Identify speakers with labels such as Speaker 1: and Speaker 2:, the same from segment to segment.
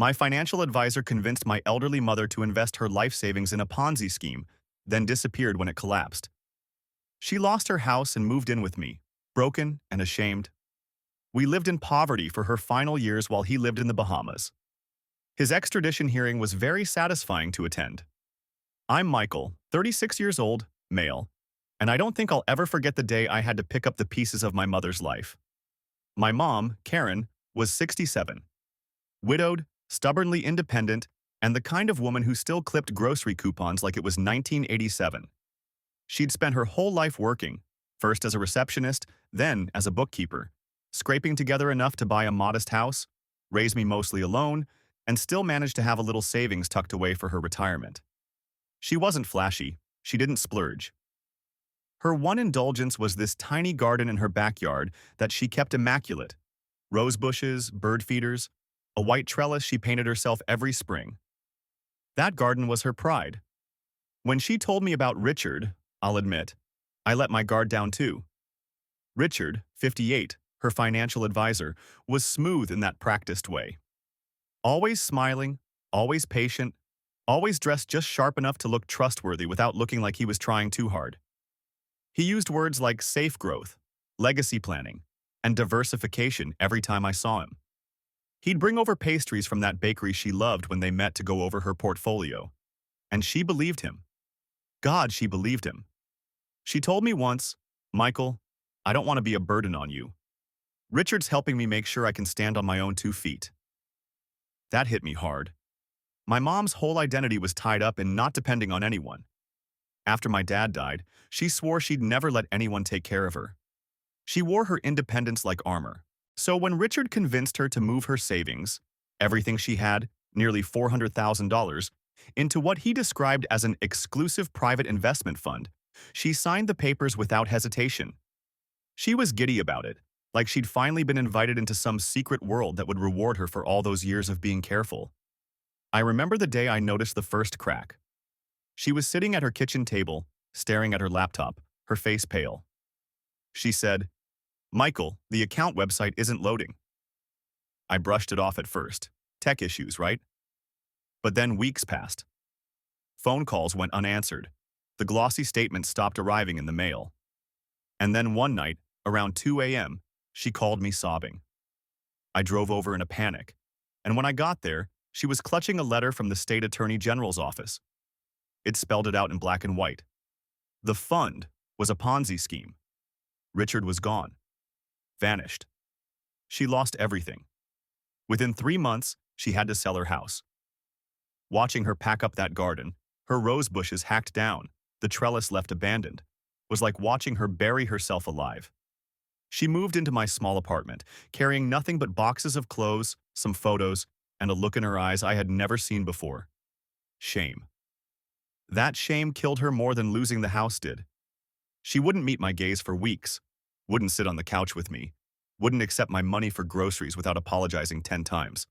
Speaker 1: My financial advisor convinced my elderly mother to invest her life savings in a Ponzi scheme, then disappeared when it collapsed. She lost her house and moved in with me, broken and ashamed. We lived in poverty for her final years while he lived in the Bahamas. His extradition hearing was very satisfying to attend. I'm Michael, 36 years old, male, and I don't think I'll ever forget the day I had to pick up the pieces of my mother's life. My mom, Karen, was 67. Widowed, stubbornly independent, and the kind of woman who still clipped grocery coupons like it was 1987. She'd spent her whole life working, first as a receptionist, then as a bookkeeper, scraping together enough to buy a modest house, raise me mostly alone, and still manage to have a little savings tucked away for her retirement. She wasn't flashy. She didn't splurge. Her one indulgence was this tiny garden in her backyard that she kept immaculate. Rose bushes, bird feeders, a white trellis she painted herself every spring. That garden was her pride. When she told me about Richard, I'll admit, I let my guard down too. Richard, 58, her financial advisor, was smooth in that practiced way. Always smiling, always patient, always dressed just sharp enough to look trustworthy without looking like he was trying too hard. He used words like safe growth, legacy planning, and diversification every time I saw him. He'd bring over pastries from that bakery she loved when they met to go over her portfolio. And she believed him. God, she believed him. She told me once, "Michael, I don't want to be a burden on you. Richard's helping me make sure I can stand on my own 2 feet." That hit me hard. My mom's whole identity was tied up in not depending on anyone. After my dad died, she swore she'd never let anyone take care of her. She wore her independence like armor. So when Richard convinced her to move her savings, everything she had, nearly $400,000, into what he described as an exclusive private investment fund, she signed the papers without hesitation. She was giddy about it, like she'd finally been invited into some secret world that would reward her for all those years of being careful. I remember the day I noticed the first crack. She was sitting at her kitchen table, staring at her laptop, her face pale. She said, "Michael, the account website isn't loading." I brushed it off at first. Tech issues, right? But then weeks passed. Phone calls went unanswered. The glossy statements stopped arriving in the mail. And then one night, around 2 a.m., she called me sobbing. I drove over in a panic, and when I got there, she was clutching a letter from the state attorney general's office. It spelled it out in black and white. The fund was a Ponzi scheme. Richard was gone. Vanished. She lost everything. Within 3 months, she had to sell her house. Watching her pack up that garden, her rose bushes hacked down, the trellis left abandoned, was like watching her bury herself alive. She moved into my small apartment, carrying nothing but boxes of clothes, some photos, and a look in her eyes I had never seen before. Shame. That shame killed her more than losing the house did. She wouldn't meet my gaze for weeks, wouldn't sit on the couch with me, wouldn't accept my money for groceries without apologizing 10 times.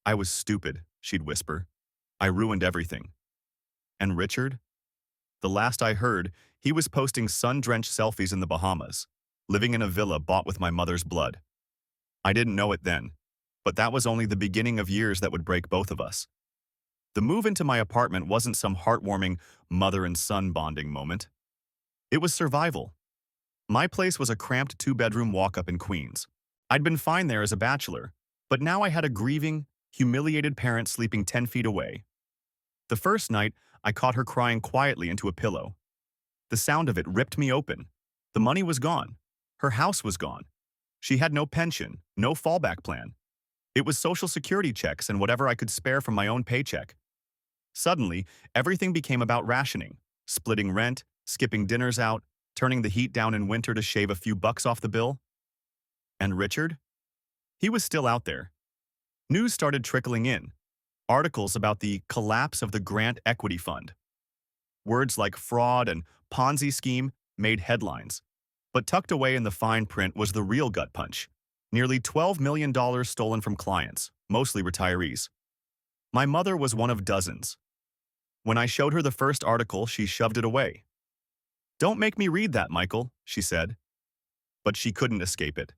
Speaker 1: "I was stupid," she'd whisper. "I ruined everything." And Richard? The last I heard, he was posting sun-drenched selfies in the Bahamas, living in a villa bought with my mother's blood. I didn't know it then, but that was only the beginning of years that would break both of us. The move into my apartment wasn't some heartwarming mother and son bonding moment. It was survival. My place was a cramped 2-bedroom walk-up in Queens. I'd been fine there as a bachelor, but now I had a grieving, humiliated parent sleeping 10 feet away. The first night, I caught her crying quietly into a pillow. The sound of it ripped me open. The money was gone. Her house was gone. She had no pension, no fallback plan. It was Social Security checks and whatever I could spare from my own paycheck. Suddenly, everything became about rationing, splitting rent, skipping dinners out, turning the heat down in winter to shave a few bucks off the bill. And Richard? He was still out there. News started trickling in. Articles about the collapse of the Grant Equity Fund. Words like fraud and Ponzi scheme made headlines. But tucked away in the fine print was the real gut punch. Nearly $12 million stolen from clients, mostly retirees. My mother was one of dozens. When I showed her the first article, she shoved it away. "Don't make me read that, Michael," she said. But she couldn't escape it.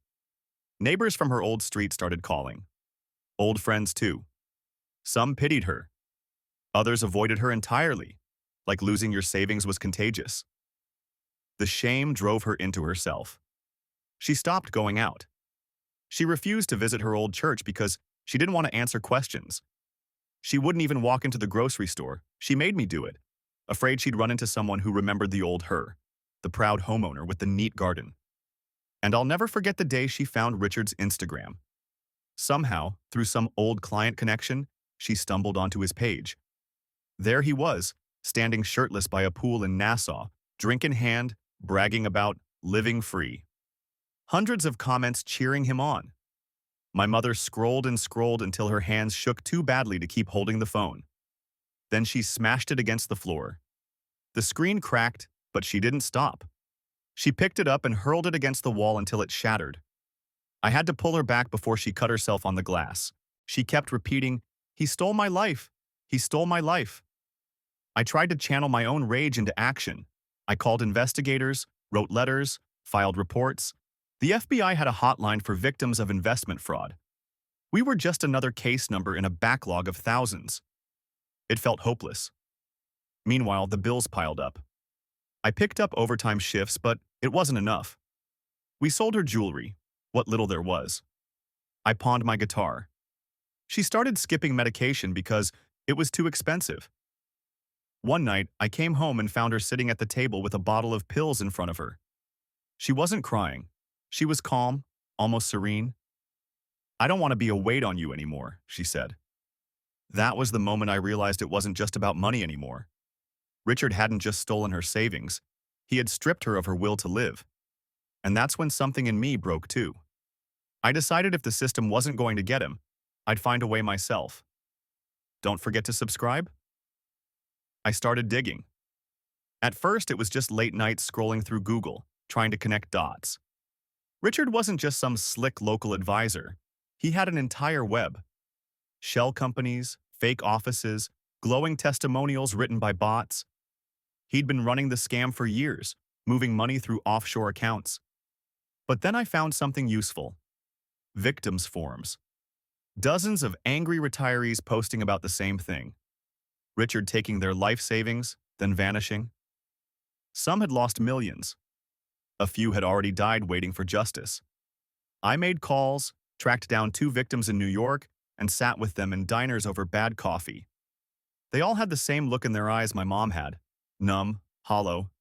Speaker 1: Neighbors from her old street started calling. Old friends, too. Some pitied her. Others avoided her entirely, like losing your savings was contagious. The shame drove her into herself. She stopped going out. She refused to visit her old church because she didn't want to answer questions. She wouldn't even walk into the grocery store. She made me do it, afraid she'd run into someone who remembered the old her, the proud homeowner with the neat garden. And I'll never forget the day she found Richard's Instagram. Somehow, through some old client connection, she stumbled onto his page. There he was, standing shirtless by a pool in Nassau, drink in hand, bragging about living free. Hundreds of comments cheering him on. My mother scrolled and scrolled until her hands shook too badly to keep holding the phone. Then she smashed it against the floor. The screen cracked, but she didn't stop. She picked it up and hurled it against the wall until it shattered. I had to pull her back before she cut herself on the glass. She kept repeating, "He stole my life. He stole my life." I tried to channel my own rage into action. I called investigators, wrote letters, filed reports. The FBI had a hotline for victims of investment fraud. We were just another case number in a backlog of thousands. It felt hopeless. Meanwhile, the bills piled up. I picked up overtime shifts, but it wasn't enough. We sold her jewelry, what little there was. I pawned my guitar. She started skipping medication because it was too expensive. One night, I came home and found her sitting at the table with a bottle of pills in front of her. She wasn't crying. She was calm, almost serene. "I don't want to be a weight on you anymore," she said. That was the moment I realized it wasn't just about money anymore. Richard hadn't just stolen her savings. He had stripped her of her will to live. And that's when something in me broke too. I decided if the system wasn't going to get him, I'd find a way myself. Don't forget to subscribe. I started digging. At first, it was just late nights scrolling through Google, trying to connect dots. Richard wasn't just some slick local advisor. He had an entire web. Shell companies, fake offices, glowing testimonials written by bots. He'd been running the scam for years, moving money through offshore accounts. But then I found something useful. Victims forums. Dozens of angry retirees posting about the same thing. Richard taking their life savings, then vanishing. Some had lost millions. A few had already died waiting for justice. I made calls, tracked down 2 victims in New York, and sat with them in diners over bad coffee. They all had the same look in their eyes my mom had. Numb, hollow.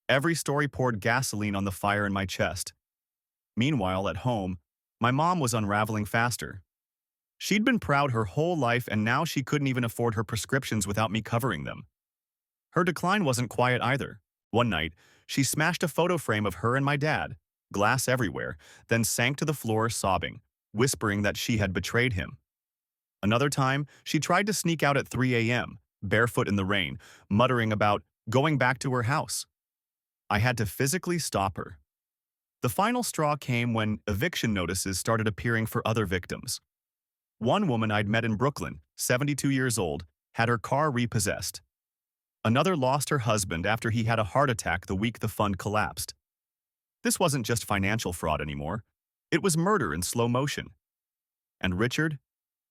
Speaker 1: Every story poured gasoline on the fire in my chest. Meanwhile, at home, my mom was unraveling faster. She'd been proud her whole life, and now she couldn't even afford her prescriptions without me covering them. Her decline wasn't quiet either. One night, she smashed a photo frame of her and my dad, glass everywhere, then sank to the floor sobbing, whispering that she had betrayed him. Another time, she tried to sneak out at 3 a.m., barefoot in the rain, muttering about going back to her house. I had to physically stop her. The final straw came when eviction notices started appearing for other victims. One woman I'd met in Brooklyn, 72 years old, had her car repossessed. Another lost her husband after he had a heart attack the week the fund collapsed. This wasn't just financial fraud anymore. It was murder in slow motion. And Richard,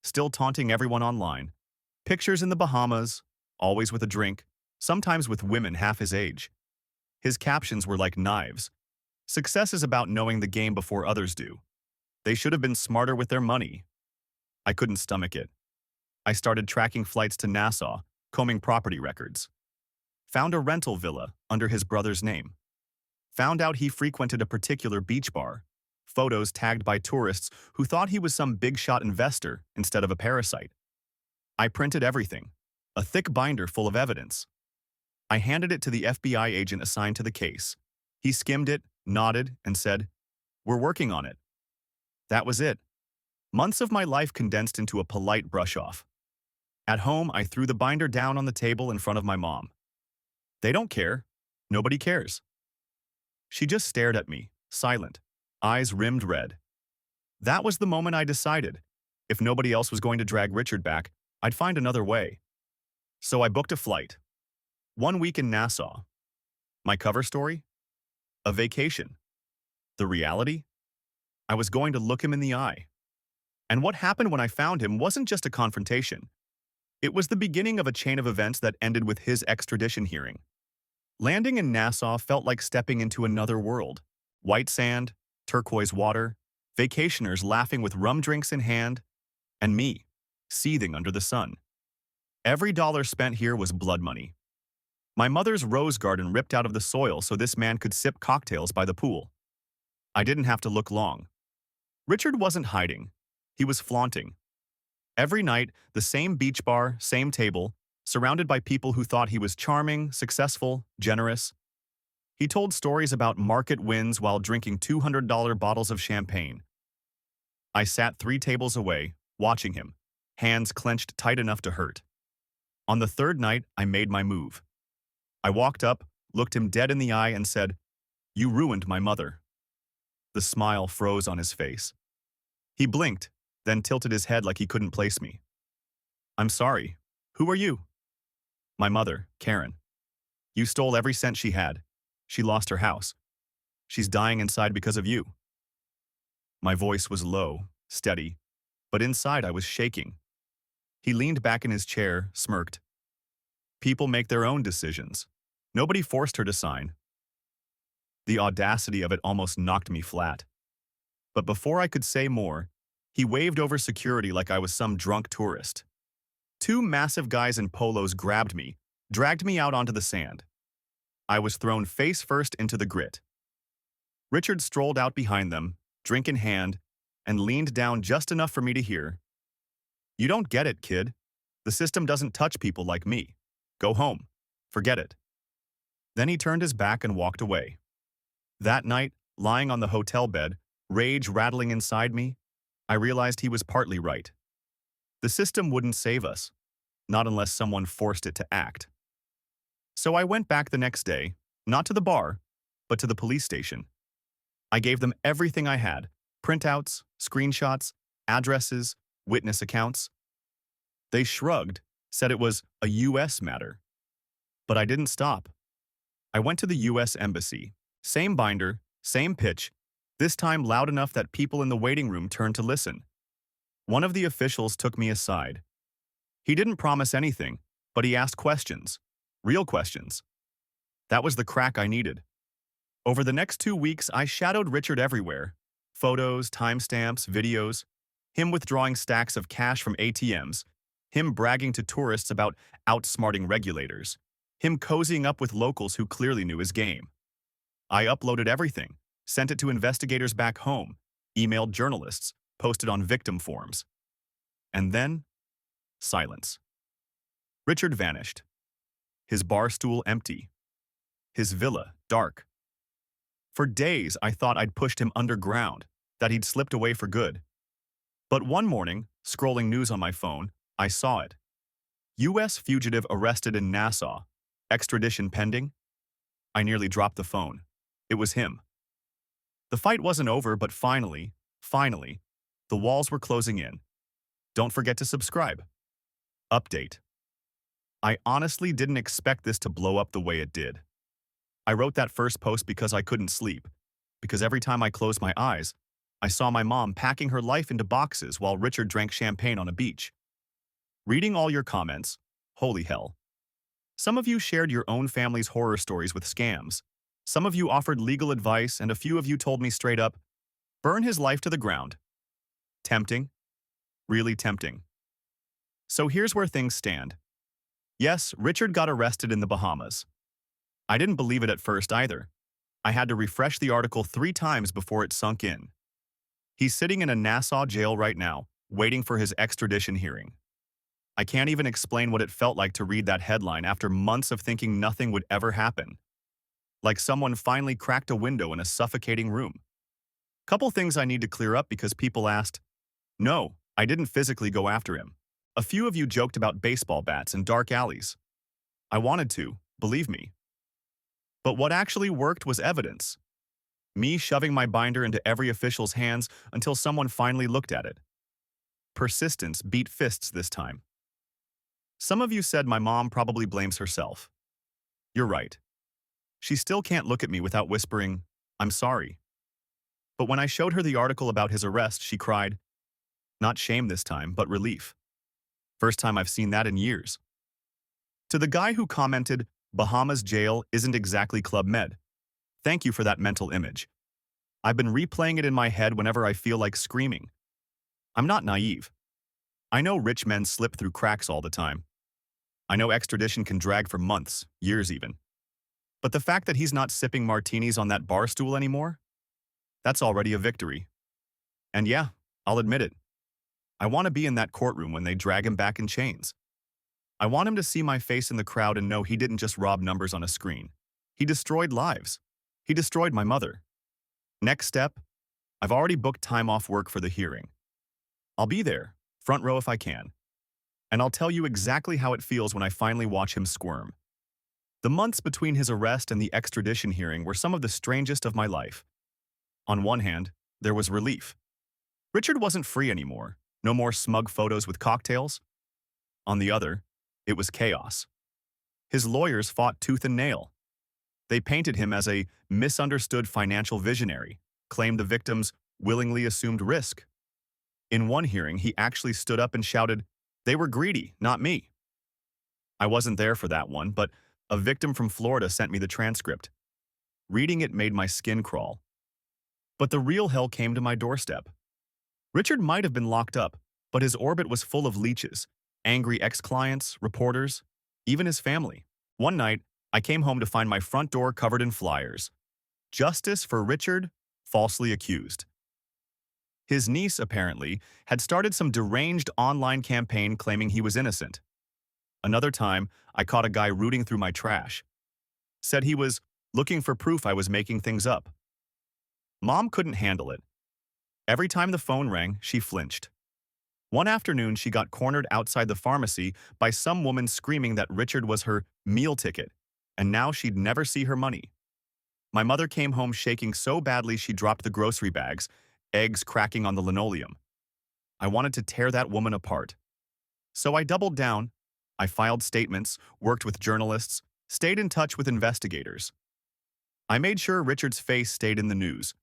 Speaker 1: still taunting everyone online. Pictures in the Bahamas, always with a drink, sometimes with women half his age. His captions were like knives. Success is about knowing the game before others do. They should have been smarter with their money. I couldn't stomach it. I started tracking flights to Nassau, combing property records. Found a rental villa under his brother's name. Found out he frequented a particular beach bar. Photos tagged by tourists who thought he was some big-shot investor instead of a parasite. I printed everything, a thick binder full of evidence. I handed it to the FBI agent assigned to the case. He skimmed it, nodded, and said, "We're working on it." That was it. Months of my life condensed into a polite brush-off. At home, I threw the binder down on the table in front of my mom. They don't care. Nobody cares. She just stared at me, silent, eyes rimmed red. That was the moment I decided. If nobody else was going to drag Richard back, I'd find another way. So I booked a flight. 1 week in Nassau. My cover story? A vacation. The reality? I was going to look him in the eye. And what happened when I found him wasn't just a confrontation. It was the beginning of a chain of events that ended with his extradition hearing. Landing in Nassau felt like stepping into another world. White sand, turquoise water, vacationers laughing with rum drinks in hand, and me, seething under the sun. Every dollar spent here was blood money. My mother's rose garden ripped out of the soil so this man could sip cocktails by the pool. I didn't have to look long. Richard wasn't hiding. He was flaunting. Every night, the same beach bar, same table, surrounded by people who thought he was charming, successful, generous. He told stories about market wins while drinking $200 bottles of champagne. I sat 3 tables away, watching him, hands clenched tight enough to hurt. On the third night, I made my move. I walked up, looked him dead in the eye and said, "You ruined my mother." The smile froze on his face. He blinked, then tilted his head like he couldn't place me. "I'm sorry. Who are you?" "My mother, Karen. You stole every cent she had. She lost her house. She's dying inside because of you." My voice was low, steady, but inside I was shaking. He leaned back in his chair, smirked. "People make their own decisions. Nobody forced her to sign." The audacity of it almost knocked me flat. But before I could say more, he waved over security like I was some drunk tourist. 2 massive guys in polos grabbed me, dragged me out onto the sand. I was thrown face first into the grit. Richard strolled out behind them, drink in hand, and leaned down just enough for me to hear, "You don't get it, kid. The system doesn't touch people like me. Go home. Forget it." Then he turned his back and walked away. That night, lying on the hotel bed, rage rattling inside me, I realized he was partly right. The system wouldn't save us, not unless someone forced it to act. So I went back the next day, not to the bar, but to the police station. I gave them everything I had: printouts, screenshots, addresses, witness accounts. They shrugged, said it was a U.S. matter. But I didn't stop. I went to the U.S. Embassy. Same binder, same pitch, this time loud enough that people in the waiting room turned to listen. One of the officials took me aside. He didn't promise anything, but he asked questions. Real questions. That was the crack I needed. Over the next 2 weeks, I shadowed Richard everywhere. Photos, timestamps, videos. Him withdrawing stacks of cash from ATMs. Him bragging to tourists about outsmarting regulators. Him cozying up with locals who clearly knew his game. I uploaded everything, sent it to investigators back home, emailed journalists, posted on victim forums. And then, silence. Richard vanished. His bar stool empty. His villa dark. For days, I thought I'd pushed him underground, that he'd slipped away for good. But one morning, scrolling news on my phone, I saw it. U.S. fugitive arrested in Nassau. Extradition pending? I nearly dropped the phone. It was him. The fight wasn't over, but finally, the walls were closing in. Don't forget to subscribe. Update. I honestly didn't expect this to blow up the way it did. I wrote that first post because I couldn't sleep, because every time I closed my eyes, I saw my mom packing her life into boxes while Richard drank champagne on a beach. Reading all your comments, holy hell. Some of you shared your own family's horror stories with scams. Some of you offered legal advice, and a few of you told me straight up, burn his life to the ground. Tempting? Really tempting. So here's where things stand. Yes, Richard got arrested in the Bahamas. I didn't believe it at first either. I had to refresh the article 3 times before it sunk in. He's sitting in a Nassau jail right now, waiting for his extradition hearing. I can't even explain what it felt like to read that headline after months of thinking nothing would ever happen. Like someone finally cracked a window in a suffocating room. Couple things I need to clear up because people asked. No, I didn't physically go after him. A few of you joked about baseball bats and dark alleys. I wanted to, believe me. But what actually worked was evidence. Me shoving my binder into every official's hands until someone finally looked at it. Persistence beat fists this time. Some of you said my mom probably blames herself. You're right. She still can't look at me without whispering, "I'm sorry." But when I showed her the article about his arrest, she cried, not shame this time, but relief. First time I've seen that in years. To the guy who commented, Bahamas jail isn't exactly Club Med. Thank you for that mental image. I've been replaying it in my head whenever I feel like screaming. I'm not naive. I know rich men slip through cracks all the time. I know extradition can drag for months, years even. But the fact that he's not sipping martinis on that bar stool anymore? That's already a victory. And yeah, I'll admit it. I want to be in that courtroom when they drag him back in chains. I want him to see my face in the crowd and know he didn't just rob numbers on a screen. He destroyed lives. He destroyed my mother. Next step, I've already booked time off work for the hearing. I'll be there, front row if I can. And I'll tell you exactly how it feels when I finally watch him squirm. The months between his arrest and the extradition hearing were some of the strangest of my life. On one hand, there was relief. Richard wasn't free anymore. No more smug photos with cocktails. On the other, it was chaos. His lawyers fought tooth and nail. They painted him as a misunderstood financial visionary, claimed the victims willingly assumed risk. In one hearing, he actually stood up and shouted, "They were greedy, not me." I wasn't there for that one, but a victim from Florida sent me the transcript. Reading it made my skin crawl. But the real hell came to my doorstep. Richard might have been locked up, but his orbit was full of leeches, angry ex-clients, reporters, even his family. One night, I came home to find my front door covered in flyers. Justice for Richard, falsely accused. His niece, apparently, had started some deranged online campaign claiming he was innocent. Another time, I caught a guy rooting through my trash. Said he was looking for proof I was making things up. Mom couldn't handle it. Every time the phone rang, she flinched. One afternoon, she got cornered outside the pharmacy by some woman screaming that Richard was her meal ticket, and now she'd never see her money. My mother came home shaking so badly she dropped the grocery bags, eggs cracking on the linoleum. I wanted to tear that woman apart. So I doubled down. I filed statements, worked with journalists, stayed in touch with investigators. I made sure Richard's face stayed in the news,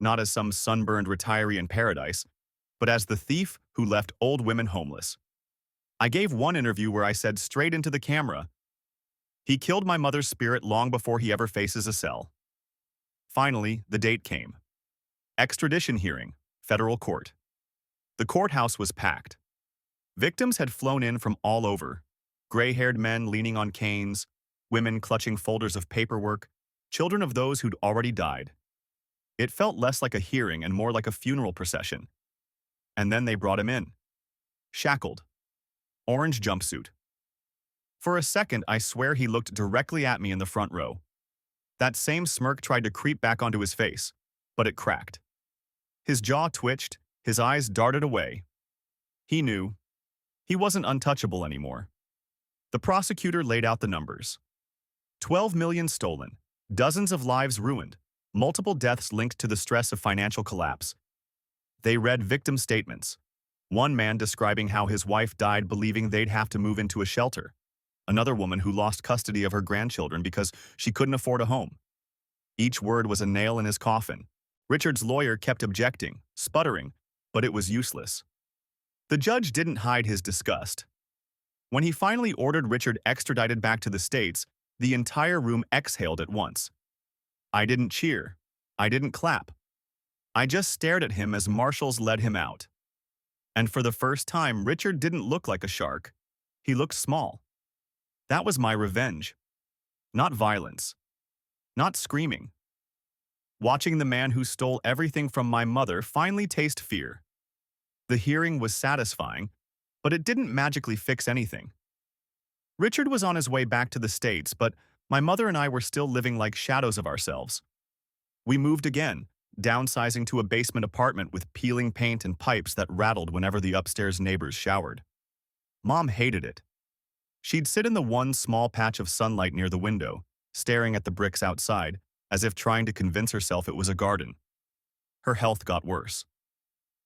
Speaker 1: not as some sunburned retiree in paradise, but as the thief who left old women homeless. I gave one interview where I said straight into the camera, "He killed my mother's spirit long before he ever faces a cell." Finally, the date came. Extradition hearing, federal court. The courthouse was packed. Victims had flown in from all over. Gray-haired men leaning on canes, women clutching folders of paperwork, children of those who'd already died. It felt less like a hearing and more like a funeral procession. And then they brought him in. Shackled. Orange jumpsuit. For a second, I swear he looked directly at me in the front row. That same smirk tried to creep back onto his face, but it cracked. His jaw twitched, his eyes darted away. He knew. He wasn't untouchable anymore. The prosecutor laid out the numbers. 12 million stolen, dozens of lives ruined, multiple deaths linked to the stress of financial collapse. They read victim statements. One man describing how his wife died believing they'd have to move into a shelter. Another woman who lost custody of her grandchildren because she couldn't afford a home. Each word was a nail in his coffin. Richard's lawyer kept objecting, sputtering, but it was useless. The judge didn't hide his disgust. When he finally ordered Richard extradited back to the States, the entire room exhaled at once. I didn't cheer. I didn't clap. I just stared at him as marshals led him out. And for the first time, Richard didn't look like a shark. He looked small. That was my revenge. Not violence. Not screaming. Watching the man who stole everything from my mother finally taste fear. The hearing was satisfying, but it didn't magically fix anything. Richard was on his way back to the States, but my mother and I were still living like shadows of ourselves. We moved again, downsizing to a basement apartment with peeling paint and pipes that rattled whenever the upstairs neighbors showered. Mom hated it. She'd sit in the one small patch of sunlight near the window, staring at the bricks outside, as if trying to convince herself it was a garden. Her health got worse.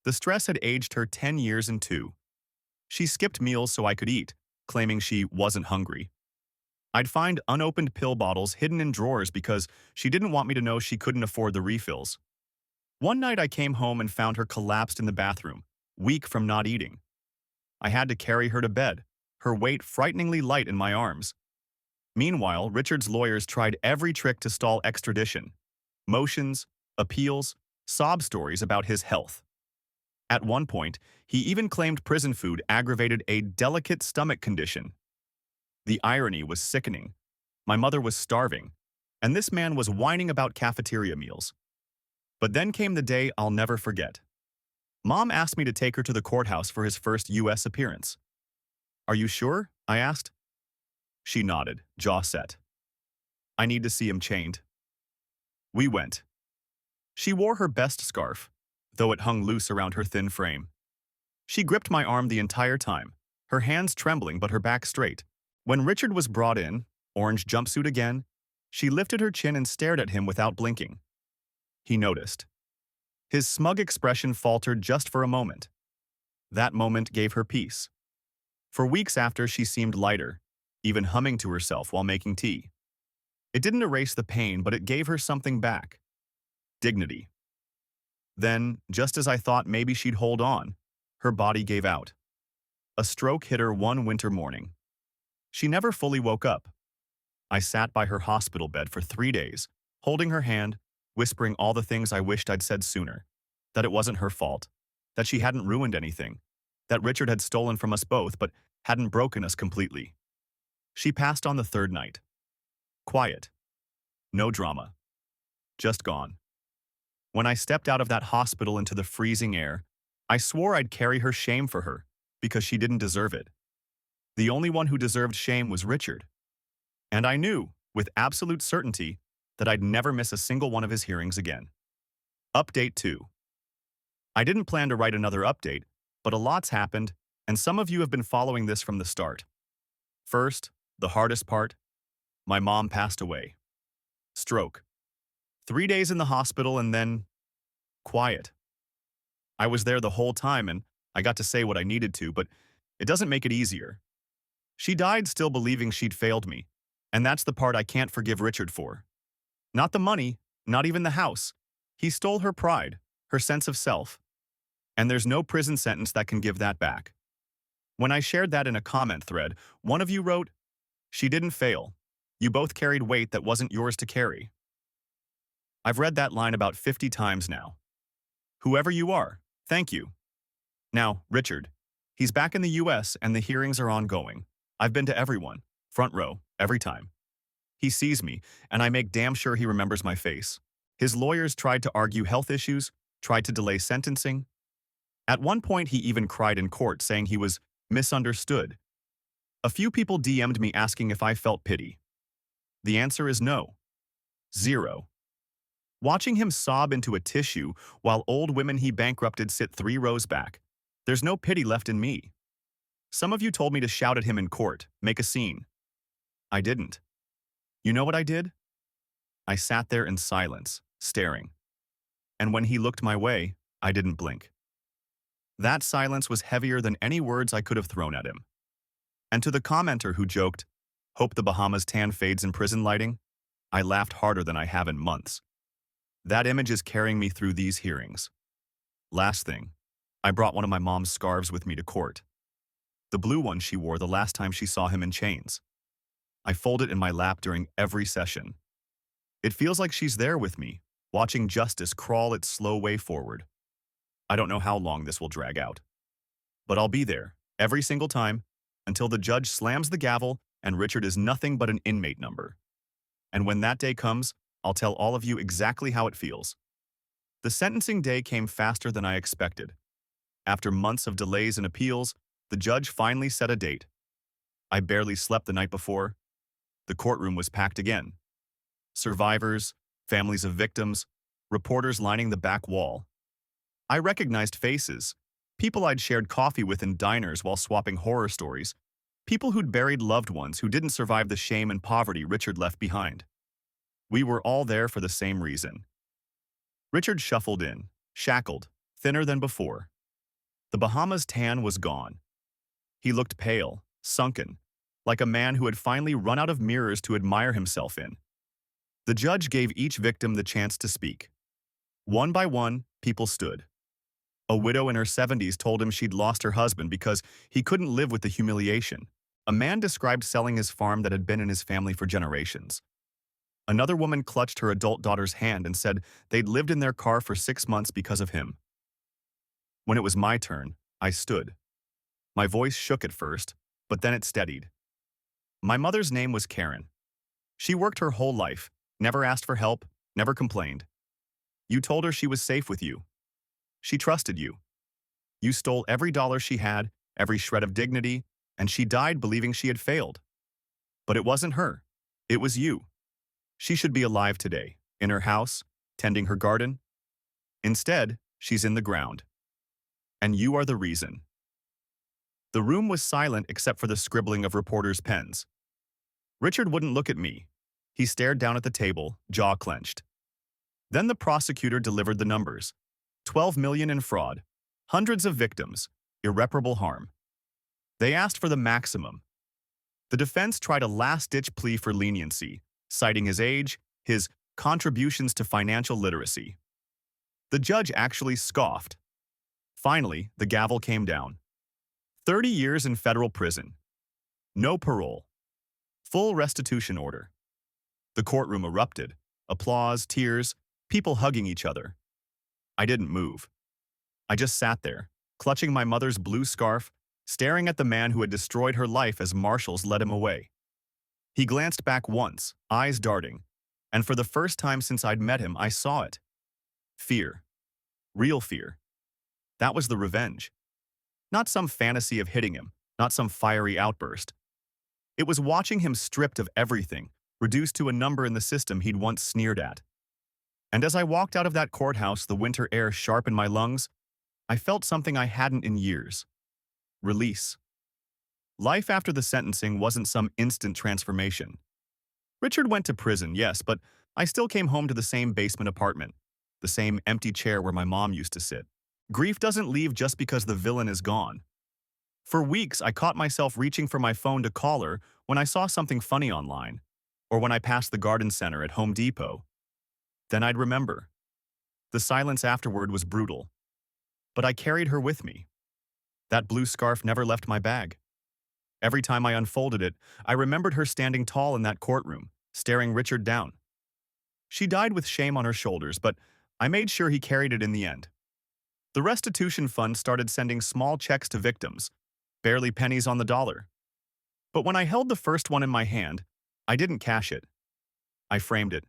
Speaker 1: The stress had aged her 10 years in 2. She skipped meals so I could eat, claiming she wasn't hungry. I'd find unopened pill bottles hidden in drawers because she didn't want me to know she couldn't afford the refills. One night I came home and found her collapsed in the bathroom, weak from not eating. I had to carry her to bed, her weight frighteningly light in my arms. Meanwhile, Richard's lawyers tried every trick to stall extradition. Motions, appeals, sob stories about his health. At one point, he even claimed prison food aggravated a delicate stomach condition. The irony was sickening. My mother was starving, and this man was whining about cafeteria meals. But then came the day I'll never forget. Mom asked me to take her to the courthouse for his first U.S. appearance. "Are you sure?" I asked. She nodded, jaw set. "I need to see him chained." We went. She wore her best scarf, though it hung loose around her thin frame. She gripped my arm the entire time, her hands trembling but her back straight. When Richard was brought in, orange jumpsuit again, she lifted her chin and stared at him without blinking. He noticed. His smug expression faltered just for a moment. That moment gave her peace. For weeks after, she seemed lighter, even humming to herself while making tea. It didn't erase the pain, but it gave her something back. Dignity. Then, just as I thought maybe she'd hold on, her body gave out. A stroke hit her one winter morning. She never fully woke up. I sat by her hospital bed for 3 days, holding her hand, whispering all the things I wished I'd said sooner. That it wasn't her fault, that she hadn't ruined anything, that Richard had stolen from us both but hadn't broken us completely. She passed on the third night. Quiet. No drama. Just gone. When I stepped out of that hospital into the freezing air, I swore I'd carry her shame for her, because she didn't deserve it. The only one who deserved shame was Richard. And I knew, with absolute certainty, that I'd never miss a single one of his hearings again. Update 2. I didn't plan to write another update, but a lot's happened, and some of you have been following this from the start. First, the hardest part, my mom passed away. Stroke. 3 days in the hospital and then quiet. I was there the whole time and I got to say what I needed to, but it doesn't make it easier. She died still believing she'd failed me, and that's the part I can't forgive Richard for. Not the money, not even the house. He stole her pride, her sense of self. And there's no prison sentence that can give that back. When I shared that in a comment thread, one of you wrote, "She didn't fail. You both carried weight that wasn't yours to carry." I've read that line about 50 times now. Whoever you are, thank you. Now, Richard. He's back in the US and the hearings are ongoing. I've been to everyone, front row, every time. He sees me, and I make damn sure he remembers my face. His lawyers tried to argue health issues, tried to delay sentencing. At one point, he even cried in court, saying he was misunderstood. A few people DM'd me asking if I felt pity. The answer is no. Zero. Watching him sob into a tissue while old women he bankrupted sit 3 rows back, there's no pity left in me. Some of you told me to shout at him in court, make a scene. I didn't. You know what I did? I sat there in silence, staring. And when he looked my way, I didn't blink. That silence was heavier than any words I could have thrown at him. And to the commenter who joked, "Hope the Bahamas tan fades in prison lighting," I laughed harder than I have in months. That image is carrying me through these hearings. Last thing, I brought one of my mom's scarves with me to court. The blue one she wore the last time she saw him in chains. I fold it in my lap during every session. It feels like she's there with me, watching justice crawl its slow way forward. I don't know how long this will drag out. But I'll be there, every single time, until the judge slams the gavel and Richard is nothing but an inmate number. And when that day comes, I'll tell all of you exactly how it feels. The sentencing day came faster than I expected. After months of delays and appeals, the judge finally set a date. I barely slept the night before. The courtroom was packed again. Survivors, families of victims, reporters lining the back wall. I recognized faces, people I'd shared coffee with in diners while swapping horror stories, people who'd buried loved ones who didn't survive the shame and poverty Richard left behind. We were all there for the same reason. Richard shuffled in, shackled, thinner than before. The Bahamas tan was gone. He looked pale, sunken, like a man who had finally run out of mirrors to admire himself in. The judge gave each victim the chance to speak. One by one, people stood. A widow in her 70s told him she'd lost her husband because he couldn't live with the humiliation. A man described selling his farm that had been in his family for generations. Another woman clutched her adult daughter's hand and said they'd lived in their car for 6 months because of him. When it was my turn, I stood. My voice shook at first, but then it steadied. My mother's name was Karen. She worked her whole life, never asked for help, never complained. You told her she was safe with you. She trusted you. You stole every dollar she had, every shred of dignity, and she died believing she had failed. But it wasn't her. It was you. She should be alive today, in her house, tending her garden. Instead, she's in the ground. And you are the reason. The room was silent except for the scribbling of reporters' pens. Richard wouldn't look at me. He stared down at the table, jaw clenched. Then the prosecutor delivered the numbers. 12 million in fraud, hundreds of victims, irreparable harm. They asked for the maximum. The defense tried a last-ditch plea for leniency, citing his age, his contributions to financial literacy. The judge actually scoffed. Finally, the gavel came down. 30 years in federal prison. No parole. Full restitution order. The courtroom erupted. Applause, tears, people hugging each other. I didn't move. I just sat there, clutching my mother's blue scarf, staring at the man who had destroyed her life as marshals led him away. He glanced back once, eyes darting, and for the first time since I'd met him, I saw it. Fear. Real fear. That was the revenge. Not some fantasy of hitting him, not some fiery outburst. It was watching him stripped of everything, reduced to a number in the system he'd once sneered at. And as I walked out of that courthouse, the winter air sharp in my lungs, I felt something I hadn't in years. Release. Life after the sentencing wasn't some instant transformation. Richard went to prison, yes, but I still came home to the same basement apartment, the same empty chair where my mom used to sit. Grief doesn't leave just because the villain is gone. For weeks, I caught myself reaching for my phone to call her when I saw something funny online, or when I passed the garden center at Home Depot. Then I'd remember. The silence afterward was brutal. But I carried her with me. That blue scarf never left my bag. Every time I unfolded it, I remembered her standing tall in that courtroom, staring Richard down. She died with shame on her shoulders, but I made sure he carried it in the end. The restitution fund started sending small checks to victims, barely pennies on the dollar. But when I held the first one in my hand, I didn't cash it. I framed it.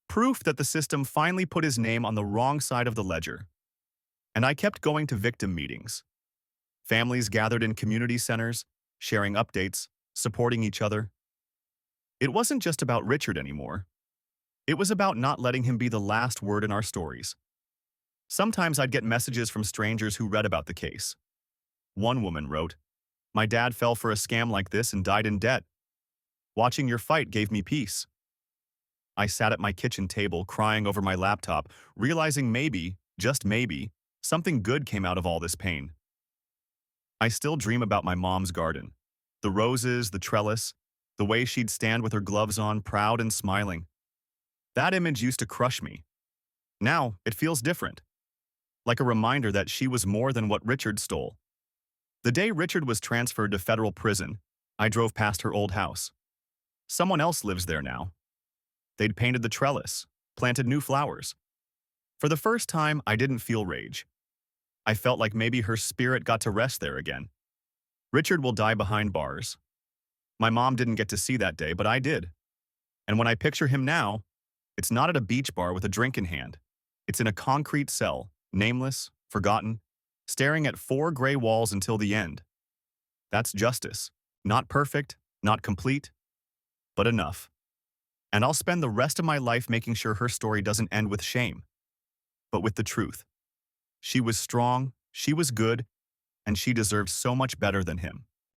Speaker 1: Proof that the system finally put his name on the wrong side of the ledger. And I kept going to victim meetings. Families gathered in community centers, sharing updates, supporting each other. It wasn't just about Richard anymore. It was about not letting him be the last word in our stories. Sometimes I'd get messages from strangers who read about the case. One woman wrote, "My dad fell for a scam like this and died in debt. Watching your fight gave me peace." I sat at my kitchen table crying over my laptop, realizing maybe, just maybe, something good came out of all this pain. I still dream about my mom's garden. The roses, the trellis, the way she'd stand with her gloves on, proud and smiling. That image used to crush me. Now, it feels different. Like a reminder that she was more than what Richard stole. The day Richard was transferred to federal prison, I drove past her old house. Someone else lives there now. They'd painted the trellis, planted new flowers. For the first time, I didn't feel rage. I felt like maybe her spirit got to rest there again. Richard will die behind bars. My mom didn't get to see that day, but I did. And when I picture him now, it's not at a beach bar with a drink in hand. It's in a concrete cell, nameless, forgotten, staring at 4 gray walls until the end. That's justice. Not perfect, not complete, but enough. And I'll spend the rest of my life making sure her story doesn't end with shame, but with the truth. She was strong, she was good, and she deserves so much better than him.